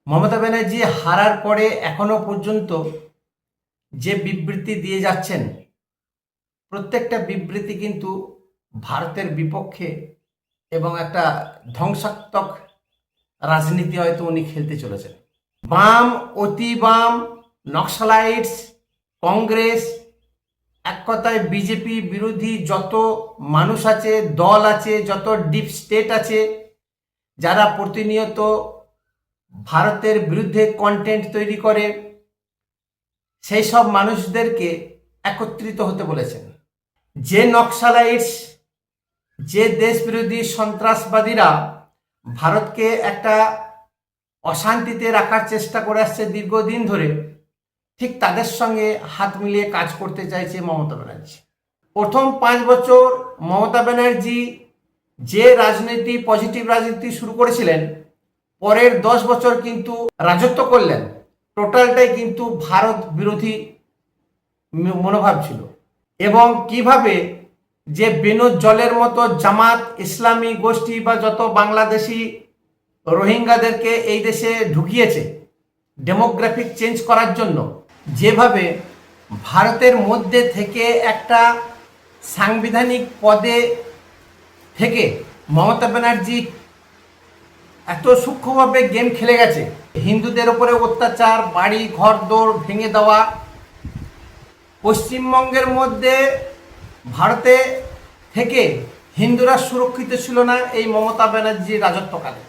মমতা ব্যানার্জি হারার পরে এখনো পর্যন্ত যে বিবৃতি দিয়ে যাচ্ছেন, প্রত্যেকটা বিবৃতি কিন্তু ভারতের বিপক্ষে এবং একটা ধ্বংসাত্মক রাজনীতি হয়তো উনি খেলতে চলেছেন। বাম, অতি বাম, নক্সালাইটস, কংগ্রেস, এক কথায় বিজেপি বিরোধী যত মানুষ আছে, দল আছে, যত ডিপ স্টেট আছে, যারা প্রতিনিয়ত ভারতের বিরুদ্ধে কন্টেন্ট তৈরি করে, সেই সব মানুষদেরকে একত্রিত হতে বলেছেন। যে নক্সালাইটস, যে দেশ বিরোধী সন্ত্রাসবাদীরা ভারতকে একটা অশান্তিতে রাখার চেষ্টা করে আসছে দীর্ঘদিন ধরে, ঠিক তাদের সঙ্গে হাত মিলিয়ে কাজ করতে চাইছে মমতা ব্যানার্জি। প্রথম 5 বছর মমতা ব্যানার্জি যে রাজনীতি, পজিটিভ রাজনীতি শুরু করেছিলেন, পরের 10 বছর কিন্তু রাজত্ব করলেন, টোটালটাই কিন্তু ভারত বিরোধী মনোভাব ছিল। এবং কিভাবে যে বিনোদ জলের মতো জামাত, ইসলামী গোষ্ঠী বা যত বাংলাদেশি রোহিঙ্গাদেরকে এই দেশে ঢুকিয়েছে ডেমোগ্রাফিক চেঞ্জ করার জন্য, যেভাবে ভারতের মধ্যে থেকে একটা সাংবিধানিক পদে থেকে মমতা ব্যানার্জি এত সূক্ষ্মভাবে গেম খেলে গেছে, হিন্দুদের উপরে অত্যাচার, বাড়ি ঘর দৌড় ভেঙে দেওয়া। পশ্চিমবঙ্গের মধ্যে ভারতে থেকে হিন্দুরা সুরক্ষিত ছিল না এই মমতা ব্যানার্জির রাজত্বকালে।